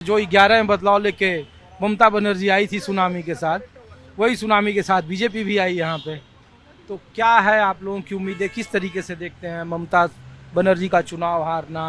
जो 11 में बदलाव लेके ममता बनर्जी आई थी सुनामी के साथ, वही सुनामी के साथ बीजेपी भी आई यहाँ पे। तो क्या है आप लोगों की उम्मीदें, किस तरीके से देखते हैं ममता बनर्जी का चुनाव हारना,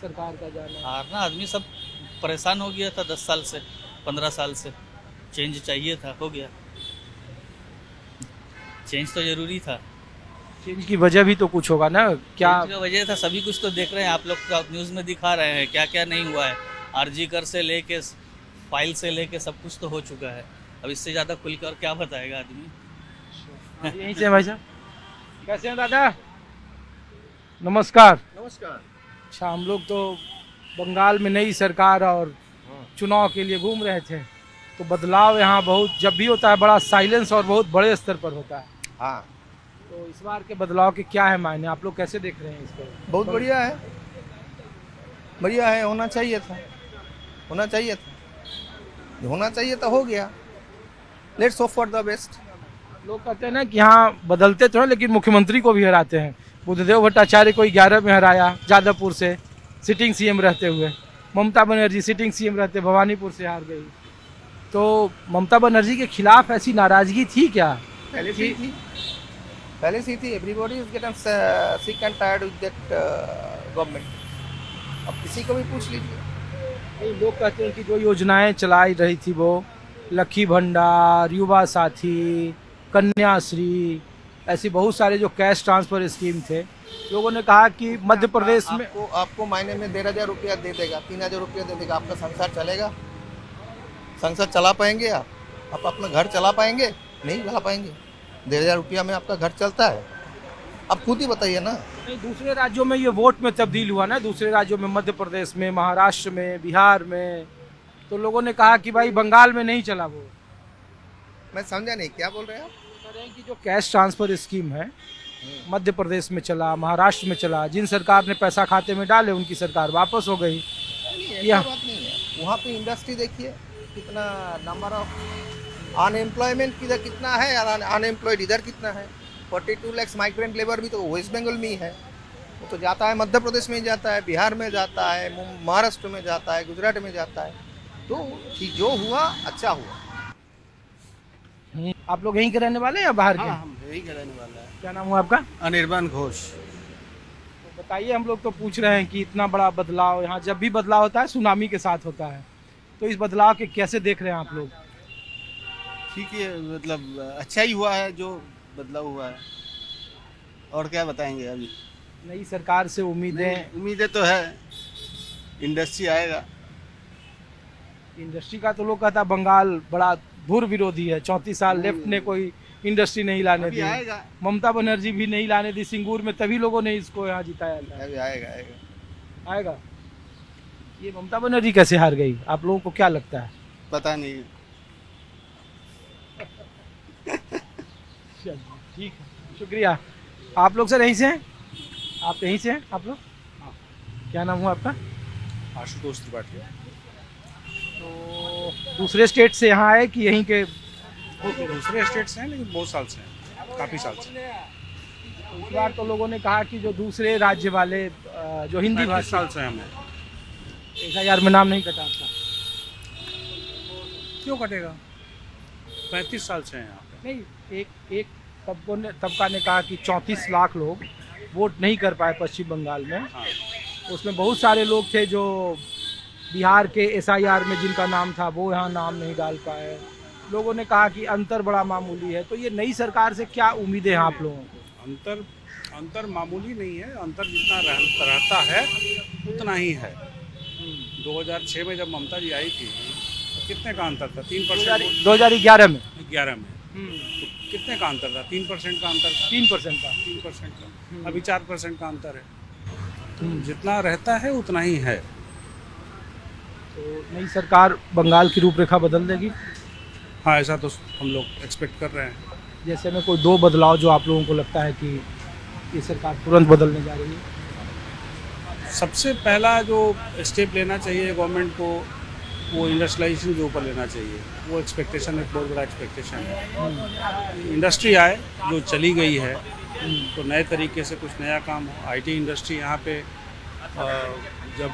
सरकार का जाना? हारना, आदमी सब परेशान हो गया था 10 साल से, 15 साल से। चेंज चाहिए था, हो गया। चेंज तो जरूरी था। चेंज की वजह भी तो कुछ होगा ना, क्या? चेंज का वजह था, सभी कुछ तो देख रहे हैं आप लोग, न्यूज़ में दिखा रहे हैं क्या क्या नहीं हुआ है। आरजी कर से लेके फाइल से लेके सब कुछ तो हो चुका है। अब इससे ज़्यादा खुलकर क्या बताएगा आदमी। यहीं से भाई साहब, कैसे हैं दादा? नमस्कार। नमस्कार। अच्छा, हम लोग तो बंगाल में नई सरकार और चुनाव के लिए घूम रहे थे, तो बदलाव यहाँ बहुत जब भी होता है बड़ा साइलेंस और बहुत बड़े स्तर पर होता है। हाँ, तो इस बार के बदलाव के क्या है मायने, आप लोग कैसे देख रहे हैं इसको? बहुत बढ़िया है, बढ़िया है। होना चाहिए था, होना चाहिए था, होना चाहिए था, हो गया। Let's hope for the best. लोग कहते हैं ना कि यहाँ बदलते तो हैं लेकिन मुख्यमंत्री को भी हराते हैं। बुद्धदेव भट्टाचार्य को 11 में हराया जादवपुर से, सिटिंग सीएम रहते हुए। ममता बनर्जी सिटिंग सीएम रहते भवानीपुर से हार गई। तो ममता बनर्जी के खिलाफ ऐसी नाराजगी थी क्या? पहले से ही थी, पहले से ही थी। Everybody is getting sick and tired with that government. अब किसी को भी पूछ लीजिए। कई लोग कहते हैं कि जो योजनाएं चलाई रही थी वो लक्की भंडार, युवा साथी, कन्याश्री, ऐसी बहुत सारे जो कैश ट्रांसफर स्कीम थे, लोगों ने कहा कि मध्य प्रदेश में आपको महीने में 1,500 रुपया दे देगा, 3,000 रुपया दे देगा, आपका संसार चलेगा? संसार चला पाएंगे आप अपना घर चला पाएंगे? नहीं चला पाएंगे। 1,500 रुपया में आपका घर चलता है? आप खुद ही बताइए ना। नहीं, दूसरे राज्यों में ये वोट में तब्दील हुआ ना, दूसरे राज्यों में, मध्य प्रदेश में, महाराष्ट्र में, बिहार में, तो लोगों ने कहा कि भाई बंगाल में नहीं चला वो। मैं समझा नहीं, क्या बोल रहे हैं आप? कह रहे हैं कि जो कैश ट्रांसफर स्कीम है मध्य प्रदेश में चला, महाराष्ट्र में चला, जिन सरकार ने पैसा खाते में डाले उनकी सरकार वापस हो गई। ऐसा बात नहीं है। वहाँ पे इंडस्ट्री देखिए, कितना नंबर ऑफ अनएम्प्लॉयमेंट कितना है, अनएम्प्लॉयड इधर कितना है। 42 लाख माइग्रेंट लेबर भी तो वेस्ट बंगाल में ही है। वो तो जाता है मध्य प्रदेश में जाता है, बिहार में जाता है, महाराष्ट्र में जाता है, गुजरात में जाता है। तो जो हुआ अच्छा हुआ। आप लोग यहीं के रहने वाले हैं या बाहर के? हम यही रहने वाला है। क्या नाम हुआ आपका? अनिर्बान घोष। तो बताइए, हम लोग तो पूछ रहे हैं कि इतना बड़ा बदलाव, यहाँ जब भी बदलाव होता है सुनामी के साथ होता है, तो इस बदलाव के कैसे देख रहे हैं आप लोग? ठीक है, मतलब अच्छा ही हुआ है जो बदलाव हुआ है। और क्या बताएंगे अभी? नई सरकार से उम्मीदें तो है, इंडस्ट्री आएगा। इंडस्ट्री का तो लोग कहता है बंगाल बड़ा धुर विरोधी है, 34 साल लेफ्ट ने कोई इंडस्ट्री नहीं लाने दी। आएगा, ममता बनर्जी भी नहीं लाने दी सिंगूर में, तभी लोगों ने इसको यहाँ जिताया। अभी आएगा। आएगा। ये ममता बनर्जी कैसे हार गई, आप लोगों को क्या लगता है? पता नहीं। ठीक है, शुक्रिया। आप लोग सर यहीं से हैं? आप यहीं से हैं आप लोग? हाँ। क्या नाम हुआ आपका? आशुतोष त्रिपाठी। तो दूसरे स्टेट से यहाँ आए कि यहीं के? दूसरे स्टेट से हैं लेकिन बहुत साल से हैं, काफ़ी साल से। तो इस बार तो लोगों ने कहा कि जो दूसरे राज्य वाले जो हिंदी 35 साल से हैं हमें। SIR में नाम नहीं कटा आपका? क्यों कटेगा? 35 साल से हैं यहाँ पे। नहीं, एक तबका ने कहा कि 34 लाख लोग वोट नहीं कर पाए पश्चिम बंगाल में। हाँ। उसमें बहुत सारे लोग थे जो बिहार के SIR में जिनका नाम था वो यहाँ नाम नहीं डाल पाए। लोगों ने कहा कि अंतर बड़ा मामूली है। तो ये नई सरकार से क्या उम्मीदें हैं आप लोगों को? अंतर मामूली नहीं है, अंतर जितना रहता है उतना ही है। 2006 में जब ममता जी आई थी तो कितने का अंतर था? 3%। 2011 में 11 में तो कितने का अंतर था? 3% का अंतर था। 3% का। 3% का। अभी 4% का अंतर है। तो जितना रहता है उतना ही है। तो नई सरकार बंगाल की रूपरेखा बदल देगी? हाँ, ऐसा तो हम लोग एक्सपेक्ट कर रहे हैं। जैसे में कोई 2 बदलाव जो आप लोगों को लगता है कि ये सरकार तुरंत बदलने जा रही है? सबसे पहला जो स्टेप लेना चाहिए गवर्नमेंट को, वो इंडस्ट्रियलाइजेशन के ऊपर लेना चाहिए। वो एक्सपेक्टेशन एक बहुत बड़ा एक्सपेक्टेशन है। इंडस्ट्री आए जो चली गई है, तो नए तरीके से कुछ नया काम हो। IT इंडस्ट्री यहाँ पे जब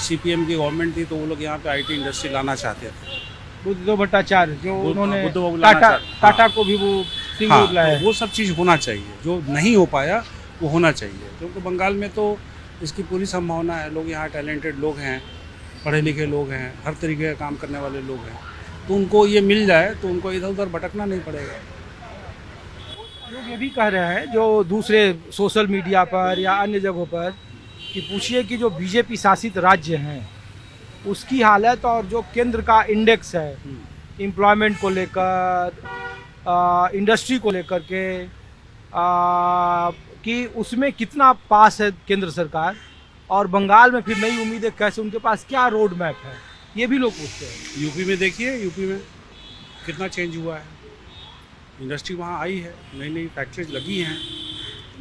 सीपीएम की गवर्नमेंट थी तो वो लोग यहाँ पे आईटी इंडस्ट्री लाना चाहते थे। बुद्धदेव भट्टाचार्य जो उन्होंने बुद्ध बाबू लाना टाटा चाहते- टाटा को भी वो सिंगूर हाँ, लाया तो वो सब चीज़ होना चाहिए, जो नहीं हो पाया वो होना चाहिए, क्योंकि बंगाल में तो इसकी पूरी संभावना है। लोग यहाँ टैलेंटेड लोग हैं, पढ़े लिखे लोग हैं, हर तरीके का काम करने वाले लोग हैं, तो उनको ये मिल जाए तो उनको इधर उधर भटकना नहीं पड़ेगा। लोग ये भी कह रहे हैं जो दूसरे सोशल मीडिया पर या अन्य जगहों पर कि पूछिए कि जो बीजेपी शासित राज्य हैं उसकी हालत और जो केंद्र का इंडेक्स है एम्प्लॉयमेंट को लेकर, इंडस्ट्री को लेकर के, कि उसमें कितना पास है केंद्र सरकार, और बंगाल में फिर नई उम्मीदें कैसे, उनके पास क्या रोड मैप है, ये भी लोग पूछते हैं। यूपी में देखिए, यूपी में कितना चेंज हुआ है, इंडस्ट्री वहाँ आई है, नई नई फैक्ट्रीज लगी हैं,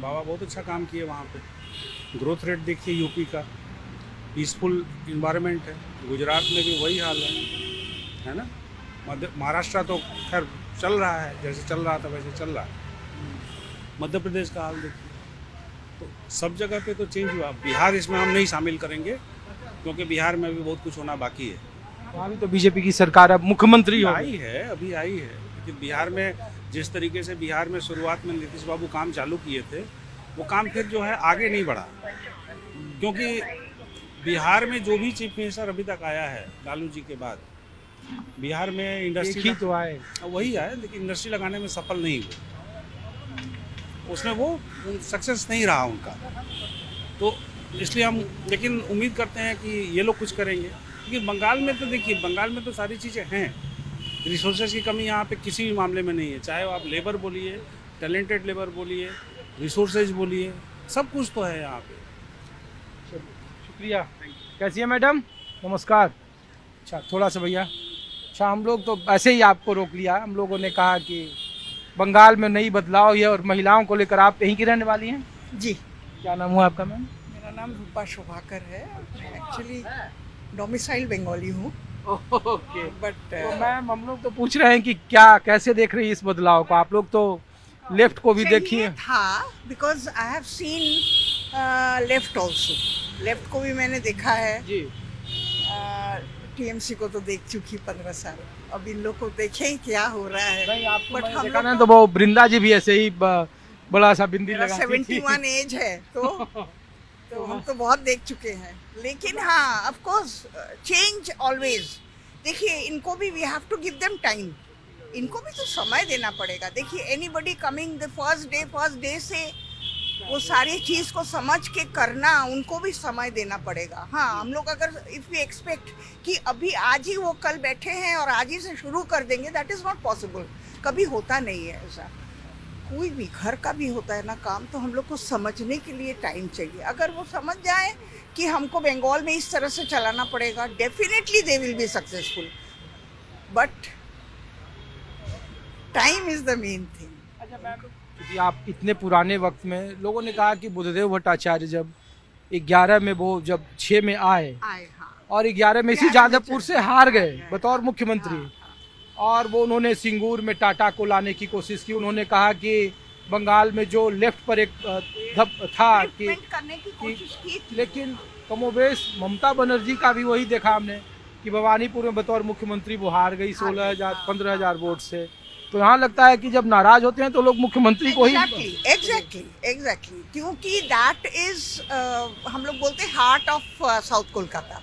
बाबा बहुत अच्छा काम किए वहाँ पे। ग्रोथ रेट देखिए यूपी का, पीसफुल इन्वायरमेंट है। गुजरात में भी वही हाल है ना। महाराष्ट्र तो खैर चल रहा है, जैसे चल रहा था वैसे चल रहा है। मध्य प्रदेश का हाल देखिए, तो सब जगह पे तो चेंज हुआ। बिहार इसमें हम नहीं शामिल करेंगे क्योंकि बिहार में भी बहुत कुछ होना बाकी है। वहाँ भी तो बीजेपी की सरकार अब मुख्यमंत्री हो आई है, अभी आई है, लेकिन बिहार में जिस तरीके से बिहार में शुरुआत में नीतीश बाबू काम चालू किए थे, वो काम फिर जो है आगे नहीं बढ़ा, क्योंकि बिहार में जो भी चीफ मिनिस्टर अभी तक आया है लालू जी के बाद, बिहार में एक इंडस्ट्री ही तो आए। वही आए, लेकिन इंडस्ट्री लगाने में सफल नहीं हुए, उसमें वो सक्सेस नहीं रहा उनका। तो इसलिए हम लेकिन उम्मीद करते हैं कि ये लोग कुछ करेंगे, क्योंकि बंगाल में तो देखिए, बंगाल में तो सारी चीज़ें हैं, रिसोर्सेज की कमी यहाँ पे किसी भी मामले में नहीं है। चाहे आप लेबर बोलिए, टैलेंटेड लेबर बोलिए, रिसोर्सेज बोलिए, सब कुछ तो है यहाँ पे। शुक्रिया। कैसी है मैडम? नमस्कार। अच्छा, थोड़ा सा भैया। अच्छा, हम लोग तो ऐसे ही आपको रोक लिया। हम लोगों ने कहा कि बंगाल में नई बदलाव है और महिलाओं को लेकर आप यहीं की रहने वाली हैं? जी, क्या नाम हुआ आपका मैम? मेरा नाम रूपा शोभाकर है। मैं एक्चुअली डोमिसाइल बंगाली हूँ, ओके। बट तो मैम, हम लोग तो पूछ रहे हैं कि क्या, कैसे देख रही है इस बदलाव को? आप लोग तो लेफ्ट को भी देखिए। था because I have seen left also. Left को भी मैंने देखा है, जी। टीएमसी को तो देख चुकी 15 साल। अब इन लोग को देखें क्या हो रहा है। नहीं, आपको बट मैंने हम देखा लोग ना, तो वो वृंदा जी भी ऐसे ही बड़ा सा बिंदी मेरा लगाती थी। 71 एज है, तो हम तो बहुत देख चुके हैं। लेकिन हाँ, ऑफ कोर्स चेंज ऑलवेज। देखिए, इनको भी we have to give them time, इनको भी तो समय देना पड़ेगा। देखिए, anybody coming the first day से वो सारी चीज को समझ के करना, उनको भी समय देना पड़ेगा। हाँ, हम लोग अगर इफ वी एक्सपेक्ट कि अभी आज ही वो कल बैठे हैं और आज ही से शुरू कर देंगे, दैट इज नॉट पॉसिबल। कभी होता नहीं है ऐसा। कोई भी घर का भी होता है ना काम, तो हम लोग को समझने के लिए टाइम चाहिए। अगर वो समझ जाए कि हमको बंगाल में इस तरह से चलाना पड़ेगा, definitely they will be successful, but time is the main thing. अच्छा मैम, क्योंकि आप इतने पुराने वक्त में, लोगों ने कहा कि बुद्धदेव भट्टाचार्य जब 11 में, वो जब 6 में आए हाँ, और 11 में इसी 11 में जादवपुर से हार गए हाँ, बतौर मुख्यमंत्री, हाँ, और वो उन्होंने सिंगूर में टाटा को लाने की कोशिश की। उन्होंने कहा कि बंगाल में जो लेफ्ट पर एक धप था कि, ट्रीटमेंट करने की कोशिश की थी। लेकिन कमोबेश ममता बनर्जी का भी वही देखा हमने कि भवानीपुर में बतौर मुख्यमंत्री वो हार गई 16,000 15,000 वोट से। तो यहाँ लगता है कि जब नाराज होते हैं तो लोग मुख्यमंत्री को ही एग्जैक्टली, क्योंकि दैट इज हम लोग बोलते हैं हार्ट ऑफ साउथ कोलकाता।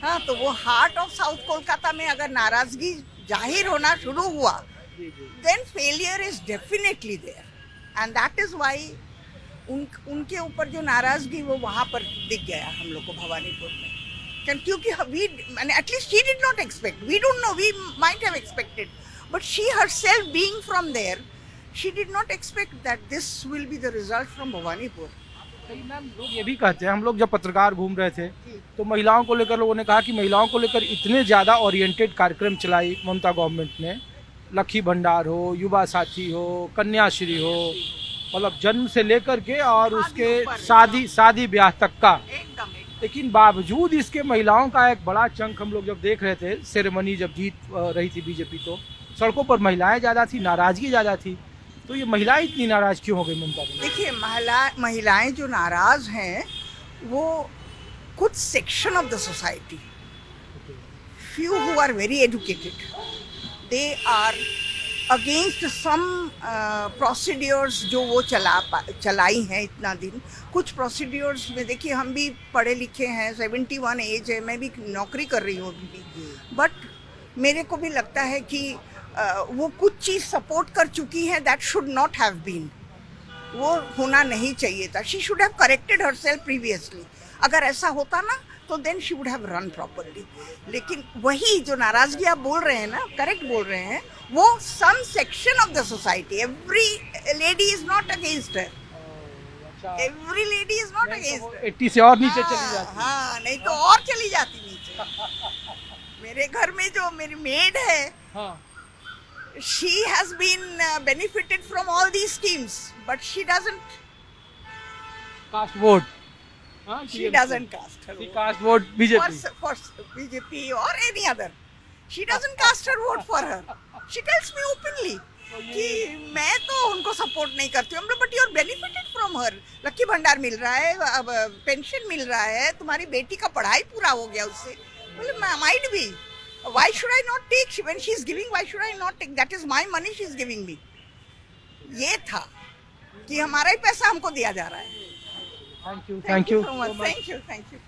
हाँ, तो वो हार्ट ऑफ साउथ कोलकाता में अगर नाराजगी जाहिर होना शुरू हुआ, then failure is definitely there, and that is why उनके ऊपर जो नाराजगी वो वहाँ पर दिख गया हम लोग को भवानीपुर में। क्योंकि at least she did not expect, we don't know, we might have expected, but she herself being from there, she did not expect that this will be the result from Bhawanipur. Ma'am, लोग ये भी कहते हैं, हम लोग जब पत्रकार घूम रहे थे तो महिलाओं को लेकर लोगों ने कहा कि महिलाओं को लेकर इतने ज़्यादा ओरिएंटेड कार्यक्रम चलाई ममता गवर्नमेंट ने, लक्की भंडार हो, युवा साथी हो, कन्याश्री हो, मतलब जन्म से लेकर के और उसके शादी ब्याह तक का। लेकिन बावजूद इसके महिलाओं का एक बड़ा चंक हम लोग जब देख रहे थे, सेरेमनी जब जीत रही थी बीजेपी, तो सड़कों पर महिलाएं ज़्यादा थी, नाराजगी ज़्यादा थी। तो ये महिलाएं इतनी नाराज क्यों हो गई ममता? देखिए, महिलाएं जो नाराज हैं वो कुछ section of the society, few who are very educated, they are against some procedures जो वो चलाई हैं इतना दिन. कुछ procedures में देखिए हम भी पढ़े लिखे हैं, 71 एज है, मैं भी नौकरी कर रही हूँ अभी भी, बट मेरे को भी लगता है कि वो कुछ चीज़ सपोर्ट कर चुकी है, that should not have been, वो होना नहीं चाहिए था. She should have corrected herself previously. अगर ऐसा होता ना तो then she would have run properly. लेकिन वही जो नाराजगी आप बोल रहे हैं ना, करेक्ट बोल रहे हैं, वो some section of the society, every lady is not against her, every lady is not against. 80 से और नीचे चली जाती. हाँ, नहीं तो और चली जाती नीचे. मेरे घर में जो मेरी मेड है, she has been benefited from all these schemes, but she doesn't cast vote. she doesn't cast her vote. Cast vote BJP. For BJP or any other. She doesn't cast her vote for her. She tells me openly कि मैं तो उनको support नहीं करती हूँ, but you are benefited from her. Lucky भंडार मिल रहा है, अब पेंशन मिल रहा है, तुम्हारी बेटी का पढ़ाई पूरा हो गया उससे. बोले might be, why should I not take? When she is giving, why should I not take? That is my money she is giving me. ये था कि हमारा ही पैसा हमको दिया जा रहा है. Thank you. Thank you so much. Thank you.